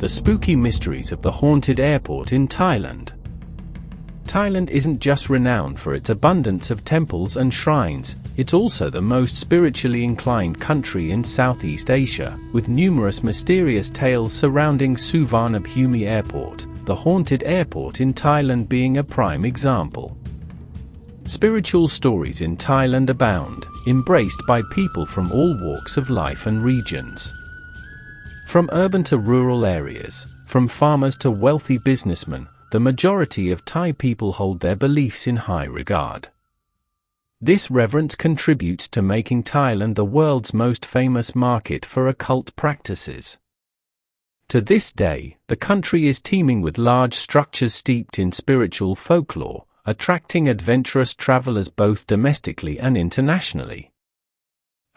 the spooky mysteries of the haunted airport in Thailand. Thailand isn't just renowned for its abundance of temples and shrines, it's also the most spiritually inclined country in Southeast Asia, with numerous mysterious tales surrounding Suvarnabhumi Airport, the haunted airport in Thailand being a prime example. Spiritual stories in Thailand abound, embraced by people from all walks of life and regions. From urban to rural areas, from farmers to wealthy businessmen, the majority of Thai people hold their beliefs in high regard. This reverence contributes to making Thailand the world's most famous market for occult practices. To this day, the country is teeming with large structures steeped in spiritual folklore, attracting adventurous travelers both domestically and internationally.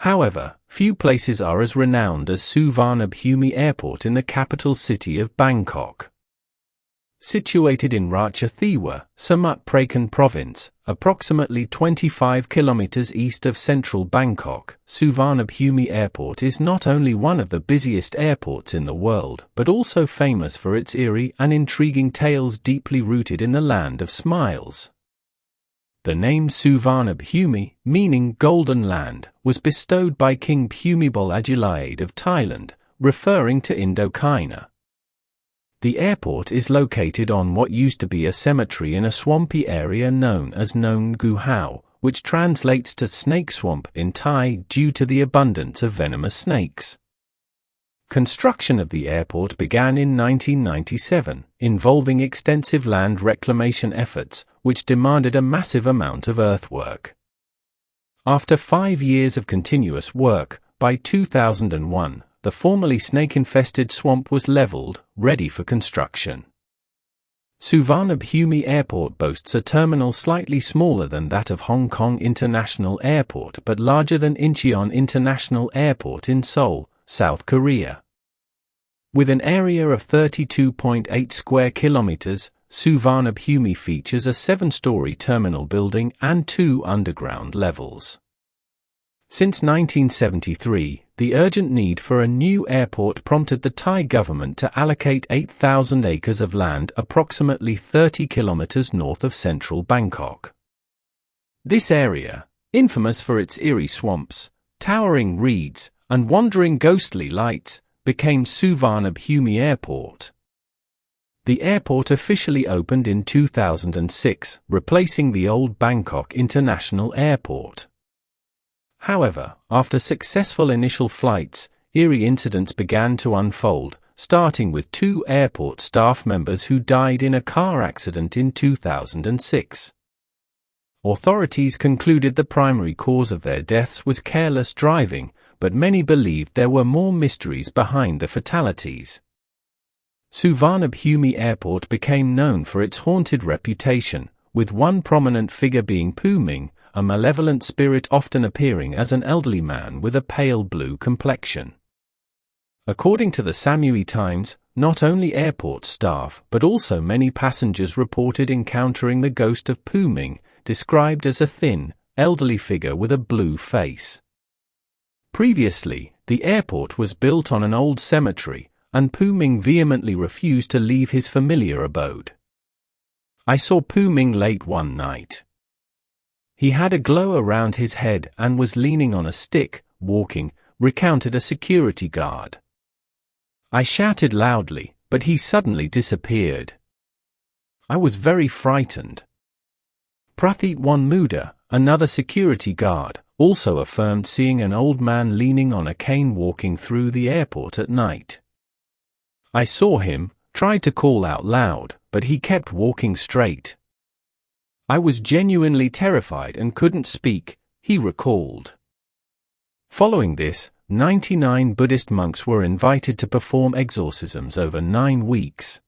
However, few places are as renowned as Suvarnabhumi Airport in the capital city of Bangkok. Situated in Ratchathewa, Samut Prakan Province, approximately 25 kilometers east of central Bangkok, Suvarnabhumi Airport is not only one of the busiest airports in the world, but also famous for its eerie and intriguing tales deeply rooted in the land of smiles. The name Suvarnabhumi, meaning Golden Land, was bestowed by King Bhumibol Adulyadej of Thailand, referring to Indochina. The airport is located on what used to be a cemetery in a swampy area known as Nong Guhao, which translates to snake swamp in Thai due to the abundance of venomous snakes. Construction of the airport began in 1997, involving extensive land reclamation efforts, which demanded a massive amount of earthwork. After 5 years of continuous work, by 2001, the formerly snake-infested swamp was leveled, ready for construction. Suvarnabhumi Airport boasts a terminal slightly smaller than that of Hong Kong International Airport but larger than Incheon International Airport in Seoul, South Korea. With an area of 32.8 square kilometers, Suvarnabhumi features a 7-story terminal building and 2 underground levels. Since 1973, the urgent need for a new airport prompted the Thai government to allocate 8,000 acres of land approximately 30 kilometers north of central Bangkok. This area, infamous for its eerie swamps, towering reeds, and wandering ghostly lights, became Suvarnabhumi Airport. The airport officially opened in 2006, replacing the old Bangkok International Airport. However, after successful initial flights, eerie incidents began to unfold, starting with 2 airport staff members who died in a car accident in 2006. Authorities concluded the primary cause of their deaths was careless driving, but many believed there were more mysteries behind the fatalities. Suvarnabhumi Airport became known for its haunted reputation, with one prominent figure being Puming, a malevolent spirit often appearing as an elderly man with a pale blue complexion. According to the Samui Times, not only airport staff but also many passengers reported encountering the ghost of Puming, described as a thin, elderly figure with a blue face. Previously, the airport was built on an old cemetery, and Puming vehemently refused to leave his familiar abode. I saw Puming late one night. He had a glow around his head and was leaning on a stick, walking, recounted a security guard. I shouted loudly, but he suddenly disappeared. I was very frightened. Prathit Wanmuda, another security guard, also affirmed seeing an old man leaning on a cane walking through the airport at night. I saw him, tried to call out loud, but he kept walking straight. I was genuinely terrified and couldn't speak, he recalled. Following this, 99 Buddhist monks were invited to perform exorcisms over 9 weeks.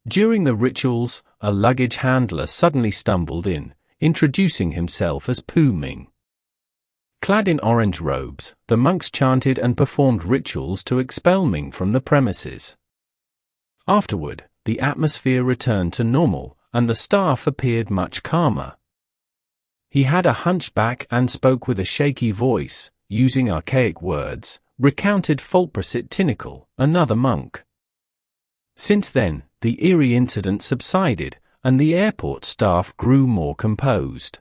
During the rituals, a luggage handler suddenly stumbled in, introducing himself as Puming. Clad in orange robes, the monks chanted and performed rituals to expel Ming from the premises. Afterward, the atmosphere returned to normal, and the staff appeared much calmer. He had a hunchback and spoke with a shaky voice, using archaic words, recounted Fulprasit Tinnical, another monk. Since then, the eerie incident subsided, and the airport staff grew more composed.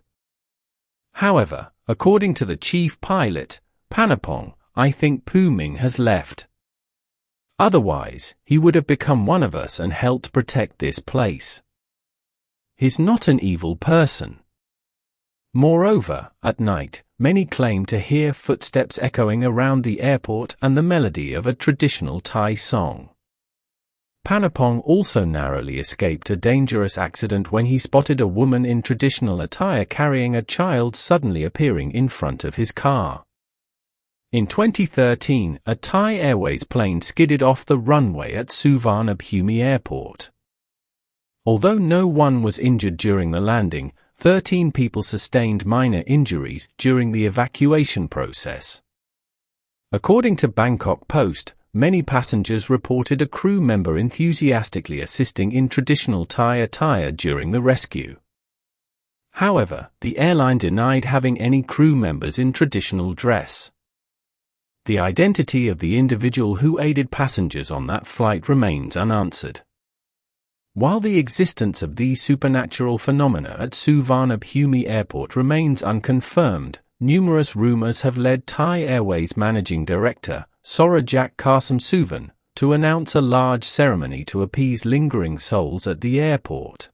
However, according to the chief pilot, Panapong, I think Pu Ming has left. Otherwise, he would have become one of us and helped protect this place. He's not an evil person. Moreover, at night, many claim to hear footsteps echoing around the airport and the melody of a traditional Thai song. Panapong also narrowly escaped a dangerous accident when he spotted a woman in traditional attire carrying a child suddenly appearing in front of his car. In 2013, a Thai Airways plane skidded off the runway at Suvarnabhumi Airport. Although no one was injured during the landing, 13 people sustained minor injuries during the evacuation process. According to Bangkok Post, many passengers reported a crew member enthusiastically assisting in traditional Thai attire during the rescue. However, the airline denied having any crew members in traditional dress. The identity of the individual who aided passengers on that flight remains unanswered. While the existence of these supernatural phenomena at Suvarnabhumi Airport remains unconfirmed, numerous rumors have led Thai Airways Managing Director, Sorajak Kasamsuvan, to announce a large ceremony to appease lingering souls at the airport.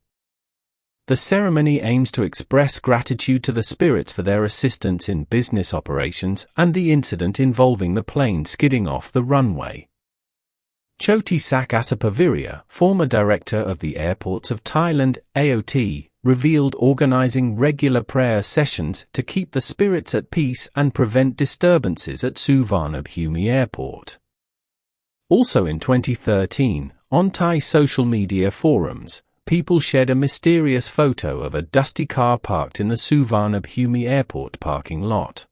The ceremony aims to express gratitude to the spirits for their assistance in business operations and the incident involving the plane skidding off the runway. Chotisak Asapavirya, former director of the Airports of Thailand, AOT, revealed organizing regular prayer sessions to keep the spirits at peace and prevent disturbances at Suvarnabhumi Airport. Also in 2013, on Thai social media forums, people shared a mysterious photo of a dusty car parked in the Suvarnabhumi Airport parking lot.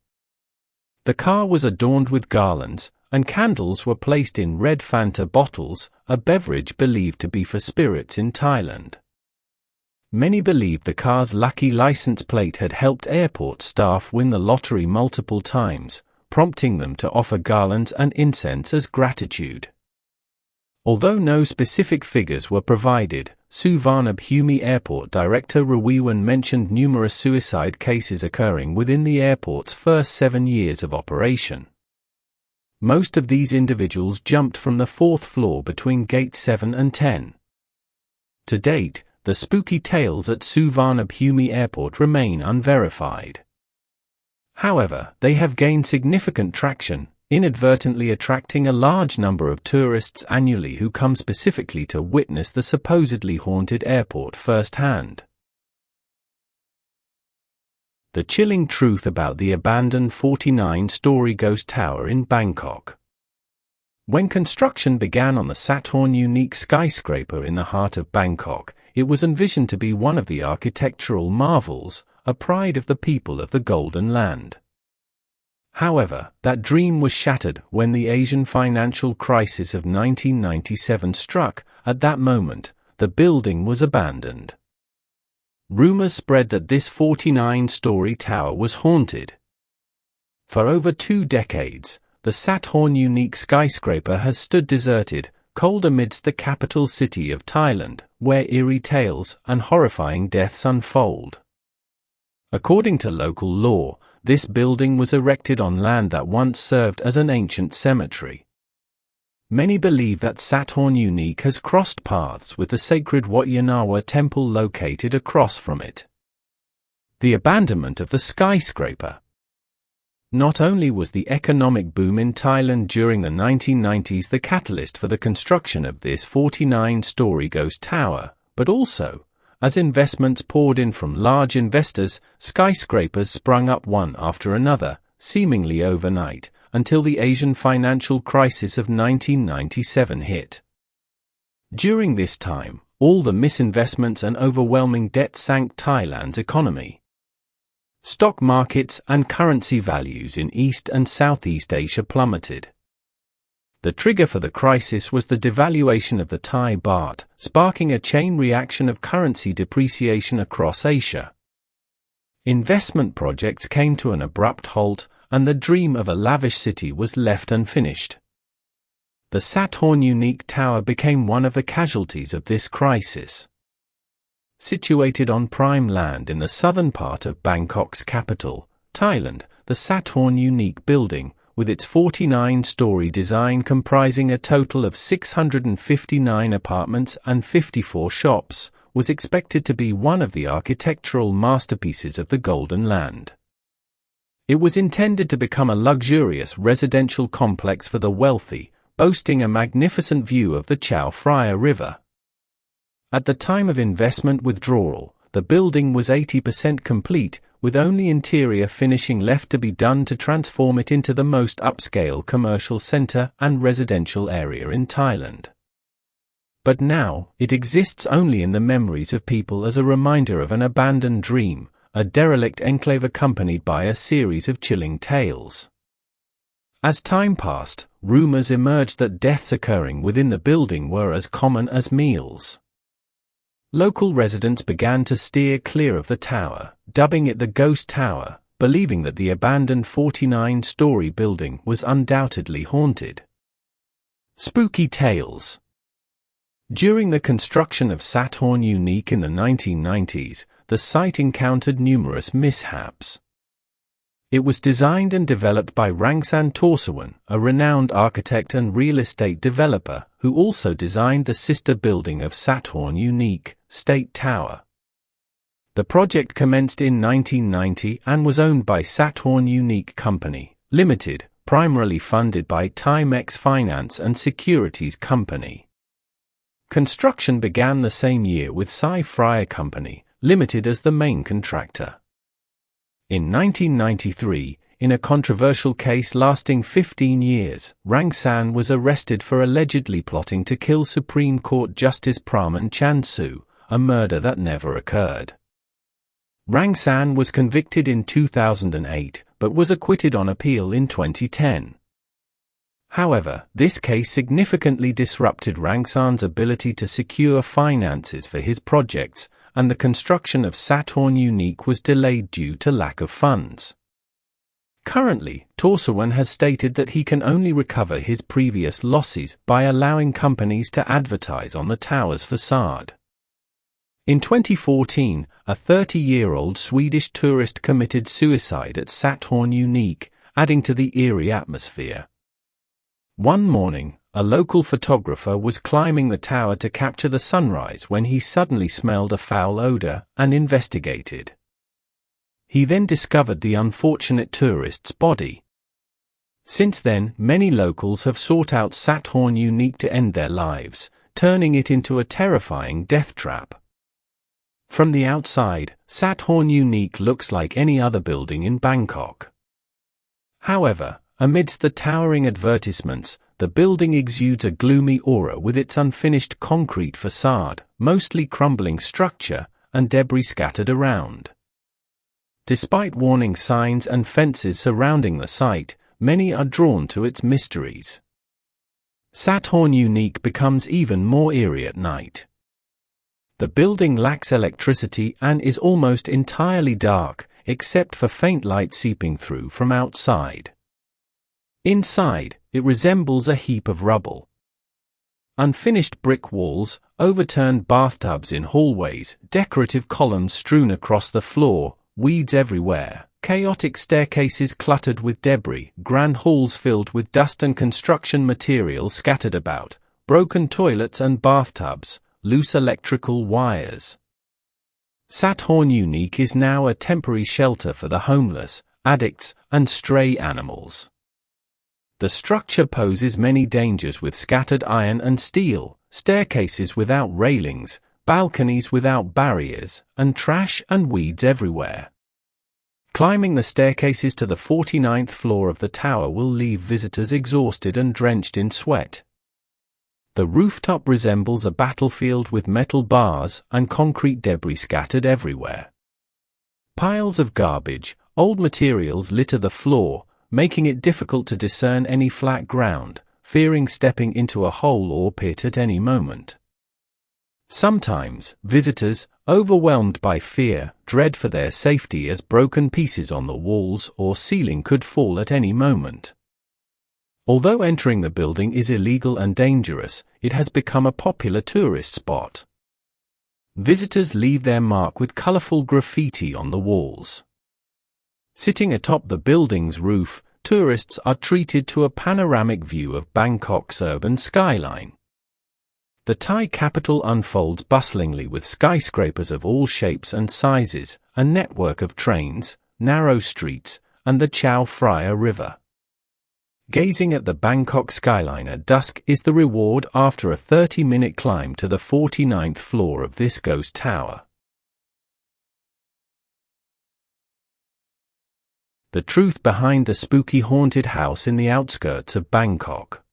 The car was adorned with garlands, and candles were placed in red Fanta bottles, a beverage believed to be for spirits in Thailand. Many believed the car's lucky license plate had helped airport staff win the lottery multiple times, prompting them to offer garlands and incense as gratitude. Although no specific figures were provided, Suvarnabhumi Airport Director Rawiwan mentioned numerous suicide cases occurring within the airport's first 7 years of operation. Most of these individuals jumped from the 4th floor between Gate 7 and 10. To date, the spooky tales at Suvarnabhumi Airport remain unverified. However, they have gained significant traction, inadvertently attracting a large number of tourists annually who come specifically to witness the supposedly haunted airport firsthand. The chilling truth about the abandoned 49-story ghost tower in Bangkok. When construction began on the Sathorn unique skyscraper in the heart of Bangkok, it was envisioned to be one of the architectural marvels, a pride of the people of the Golden Land. However, that dream was shattered when the Asian financial crisis of 1997 struck. At that moment, the building was abandoned. Rumors spread that this 49-story tower was haunted. For over 2 decades, the Sathorn unique skyscraper has stood deserted, cold amidst the capital city of Thailand, where eerie tales and horrifying deaths unfold. According to local law, this building was erected on land that once served as an ancient cemetery. Many believe that Sathorn unique has crossed paths with the sacred Wat Yanawa temple located across from it. The abandonment of the skyscraper. Not only was the economic boom in Thailand during the 1990s the catalyst for the construction of this 49-story ghost tower, but also, as investments poured in from large investors, skyscrapers sprung up one after another, seemingly overnight, until the Asian financial crisis of 1997 hit. During this time, all the misinvestments and overwhelming debt sank Thailand's economy. Stock markets and currency values in East and Southeast Asia plummeted. The trigger for the crisis was the devaluation of the Thai baht, sparking a chain reaction of currency depreciation across Asia. Investment projects came to an abrupt halt, and the dream of a lavish city was left unfinished. The Sathorn Unique Tower became one of the casualties of this crisis. Situated on prime land in the southern part of Bangkok's capital, Thailand, the Sathorn Unique building, with its 49-story design comprising a total of 659 apartments and 54 shops, was expected to be one of the architectural masterpieces of the Golden Land. It was intended to become a luxurious residential complex for the wealthy, boasting a magnificent view of the Chao Phraya River. At the time of investment withdrawal, the building was 80% complete, with only interior finishing left to be done to transform it into the most upscale commercial center and residential area in Thailand. But now, it exists only in the memories of people as a reminder of an abandoned dream, a derelict enclave accompanied by a series of chilling tales. As time passed, rumors emerged that deaths occurring within the building were as common as meals. Local residents began to steer clear of the tower, dubbing it the Ghost Tower, believing that the abandoned 49-story building was undoubtedly haunted. Spooky tales. During the construction of Sathorn Unique in the 1990s, the site encountered numerous mishaps. It was designed and developed by Rangsan Torsawan, a renowned architect and real estate developer, who also designed the sister building of Sathorn Unique, State Tower. The project commenced in 1990 and was owned by Sathorn Unique Company, Limited, primarily funded by Timex Finance and Securities Company. Construction began the same year with Chao Phraya Company, Limited as the main contractor. In 1993, in a controversial case lasting 15 years, Rangsan was arrested for allegedly plotting to kill Supreme Court Justice Praman Chansu, a murder that never occurred. Rangsan was convicted in 2008, but was acquitted on appeal in 2010. However, this case significantly disrupted Rangsan's ability to secure finances for his projects, and the construction of Sathorn Unique was delayed due to lack of funds. Currently, Torsawan has stated that he can only recover his previous losses by allowing companies to advertise on the tower's facade. In 2014, a 30-year-old Swedish tourist committed suicide at Sathorn Unique, adding to the eerie atmosphere. One morning, a local photographer was climbing the tower to capture the sunrise when he suddenly smelled a foul odor and investigated. He then discovered the unfortunate tourist's body. Since then, many locals have sought out Sathorn Unique to end their lives, turning it into a terrifying death trap. From the outside, Sathorn Unique looks like any other building in Bangkok. However, amidst the towering advertisements, the building exudes a gloomy aura with its unfinished concrete facade, mostly crumbling structure, and debris scattered around. Despite warning signs and fences surrounding the site, many are drawn to its mysteries. Sathorn Unique becomes even more eerie at night. The building lacks electricity and is almost entirely dark, except for faint light seeping through from outside. Inside, it resembles a heap of rubble. Unfinished brick walls, overturned bathtubs in hallways, decorative columns strewn across the floor, weeds everywhere, chaotic staircases cluttered with debris, grand halls filled with dust and construction material scattered about, broken toilets and bathtubs, loose electrical wires. Sathorn Unique is now a temporary shelter for the homeless, addicts, and stray animals. The structure poses many dangers with scattered iron and steel, staircases without railings, balconies without barriers, and trash and weeds everywhere. Climbing the staircases to the 49th floor of the tower will leave visitors exhausted and drenched in sweat. The rooftop resembles a battlefield with metal bars and concrete debris scattered everywhere. Piles of garbage, old materials litter the floor, making it difficult to discern any flat ground, fearing stepping into a hole or pit at any moment. Sometimes, visitors, overwhelmed by fear, dread for their safety as broken pieces on the walls or ceiling could fall at any moment. Although entering the building is illegal and dangerous, it has become a popular tourist spot. Visitors leave their mark with colorful graffiti on the walls. Sitting atop the building's roof, tourists are treated to a panoramic view of Bangkok's urban skyline. The Thai capital unfolds bustlingly with skyscrapers of all shapes and sizes, a network of trains, narrow streets, and the Chao Phraya River. Gazing at the Bangkok skyline at dusk is the reward after a 30-minute climb to the 49th floor of this ghost tower. The truth behind the spooky haunted house in the outskirts of Bangkok.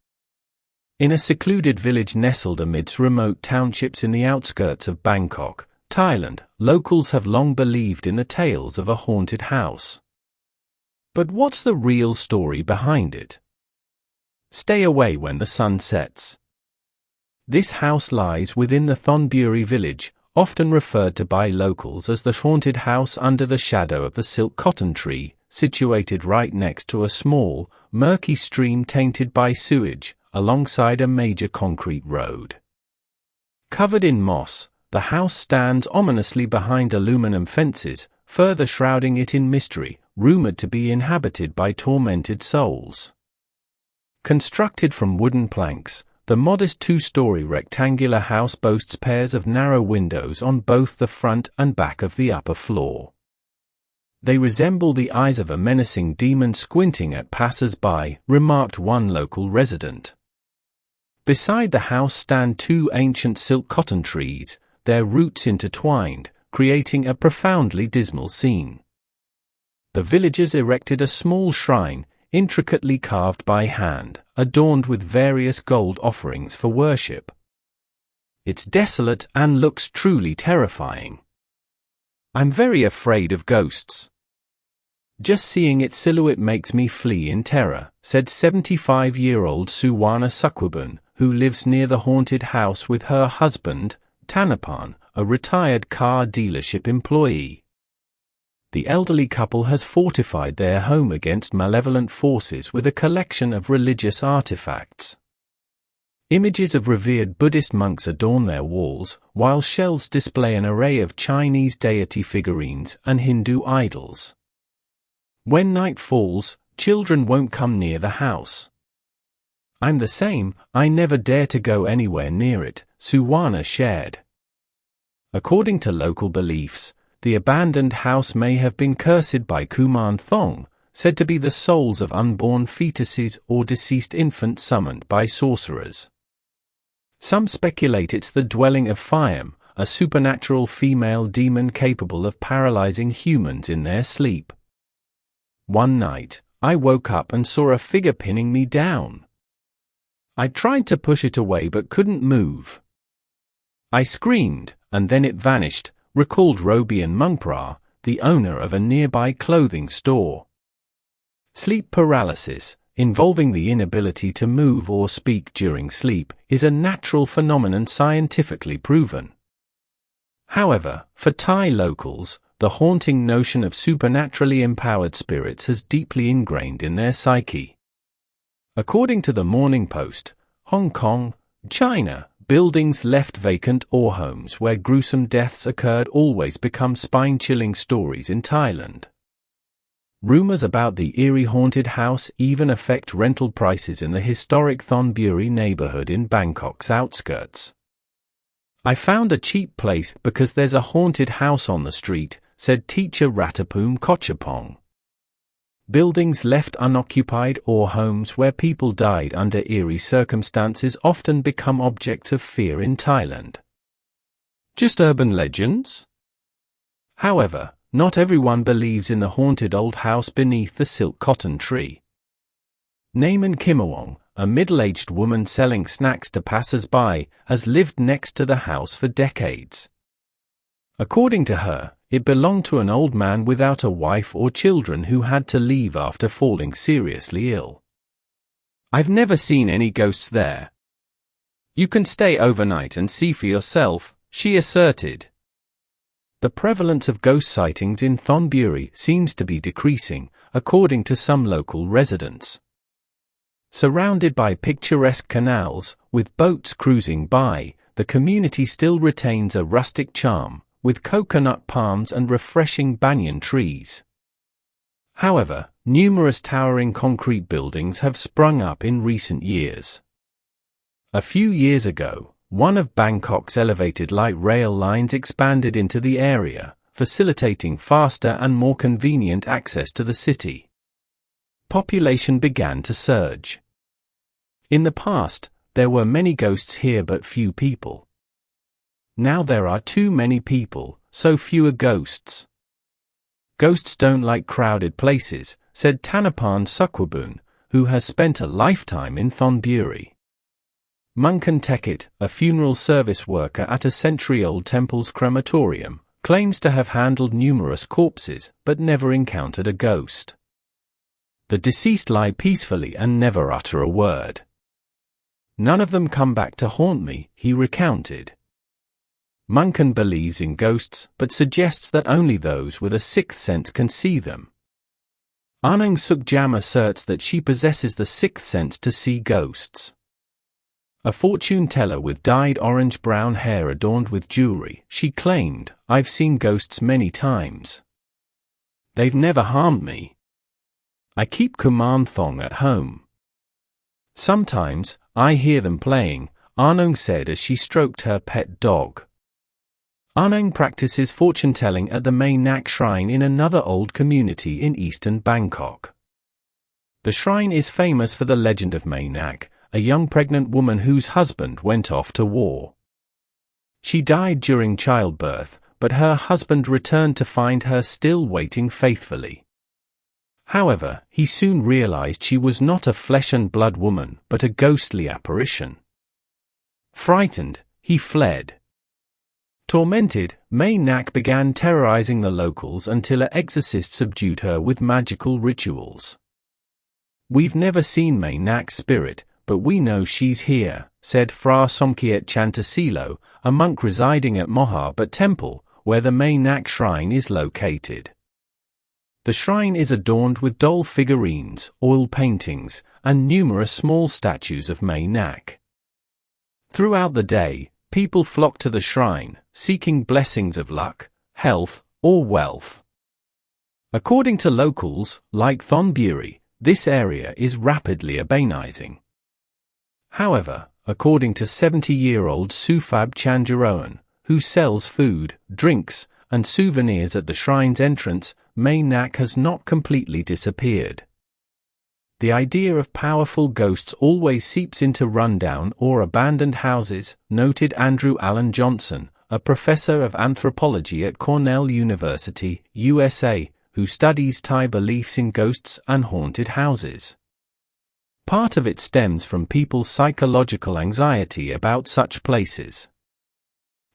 In a secluded village nestled amidst remote townships in the outskirts of Bangkok, Thailand, locals have long believed in the tales of a haunted house. But what's the real story behind it? Stay away when the sun sets. This house lies within the Thonburi village, often referred to by locals as the haunted house under the shadow of the silk cotton tree, situated right next to a small, murky stream tainted by sewage, alongside a major concrete road. Covered in moss, the house stands ominously behind aluminum fences, further shrouding it in mystery, rumored to be inhabited by tormented souls. Constructed from wooden planks, the modest two-story rectangular house boasts pairs of narrow windows on both the front and back of the upper floor. They resemble the eyes of a menacing demon squinting at passers-by, remarked one local resident. Beside the house stand two ancient silk cotton trees, their roots intertwined, creating a profoundly dismal scene. The villagers erected a small shrine, intricately carved by hand, adorned with various gold offerings for worship. It's desolate and looks truly terrifying. I'm very afraid of ghosts. Just seeing its silhouette makes me flee in terror, said 75-year-old Suwana Sukwabun, who lives near the haunted house with her husband, Tanapan, a retired car dealership employee. The elderly couple has fortified their home against malevolent forces with a collection of religious artifacts. Images of revered Buddhist monks adorn their walls, while shelves display an array of Chinese deity figurines and Hindu idols. When night falls, children won't come near the house. I'm the same, I never dare to go anywhere near it, Suwana shared. According to local beliefs, the abandoned house may have been cursed by Kuman Thong, said to be the souls of unborn fetuses or deceased infants summoned by sorcerers. Some speculate it's the dwelling of Phiam, a supernatural female demon capable of paralyzing humans in their sleep. One night, I woke up and saw a figure pinning me down. I tried to push it away but couldn't move. I screamed, and then it vanished, recalled Robian Mungpra, the owner of a nearby clothing store. Sleep paralysis, involving the inability to move or speak during sleep, is a natural phenomenon scientifically proven. However, for Thai locals, the haunting notion of supernaturally empowered spirits has deeply ingrained in their psyche. According to the Morning Post, Hong Kong, China, buildings left vacant or homes where gruesome deaths occurred always become spine-chilling stories in Thailand. Rumors about the eerie haunted house even affect rental prices in the historic Thonburi neighborhood in Bangkok's outskirts. I found a cheap place because there's a haunted house on the street, said teacher Ratapum Kochapong. Buildings left unoccupied or homes where people died under eerie circumstances often become objects of fear in Thailand. Just urban legends? However, not everyone believes in the haunted old house beneath the silk cotton tree. Naaman Kimawong, a middle-aged woman selling snacks to passers-by, has lived next to the house for decades. According to her, it belonged to an old man without a wife or children who had to leave after falling seriously ill. I've never seen any ghosts there. You can stay overnight and see for yourself, she asserted. The prevalence of ghost sightings in Thonburi seems to be decreasing, according to some local residents. Surrounded by picturesque canals, with boats cruising by, the community still retains a rustic charm, with coconut palms and refreshing banyan trees. However, numerous towering concrete buildings have sprung up in recent years. A few years ago, one of Bangkok's elevated light rail lines expanded into the area, facilitating faster and more convenient access to the city. Population began to surge. In the past, there were many ghosts here but few people. Now there are too many people, so fewer ghosts. Ghosts don't like crowded places, said Tanapan Sukwabun, who has spent a lifetime in Thonburi. Munkan Tekit, a funeral service worker at a century-old temple's crematorium, claims to have handled numerous corpses but never encountered a ghost. The deceased lie peacefully and never utter a word. None of them come back to haunt me, he recounted. Munkan believes in ghosts but suggests that only those with a sixth sense can see them. Anang Sukjam asserts that she possesses the sixth sense to see ghosts. A fortune teller with dyed orange-brown hair adorned with jewelry, she claimed, "I've seen ghosts many times. They've never harmed me. I keep Kuman Thong at home. Sometimes, I hear them playing," Anang said as she stroked her pet dog. Anang practices fortune-telling at the Mae Nak Shrine in another old community in eastern Bangkok. The shrine is famous for the legend of Mae Nak, a young pregnant woman whose husband went off to war. She died during childbirth, but her husband returned to find her still waiting faithfully. However, he soon realized she was not a flesh-and-blood woman, but a ghostly apparition. Frightened, he fled. Tormented, Mae Nak began terrorizing the locals until an exorcist subdued her with magical rituals. "We've never seen Mae Nak's spirit, but we know she's here," said Fra Somkiat Chantasilo, a monk residing at Mohabhat Temple, where the Mae Nak Shrine is located. The shrine is adorned with doll figurines, oil paintings, and numerous small statues of Mae Nak. Throughout the day, people flock to the shrine, seeking blessings of luck, health, or wealth. According to locals, like Thonburi, this area is rapidly urbanizing. However, according to 70-year-old Sufab Chanjaroan, who sells food, drinks, and souvenirs at the shrine's entrance, Mae Nak has not completely disappeared. The idea of powerful ghosts always seeps into rundown or abandoned houses, noted Andrew Allen Johnson, a professor of anthropology at Cornell University, USA, who studies Thai beliefs in ghosts and haunted houses. Part of it stems from people's psychological anxiety about such places.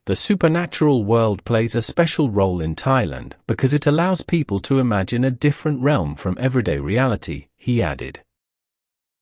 The supernatural world plays a special role in Thailand because it allows people to imagine a different realm from everyday reality, he added.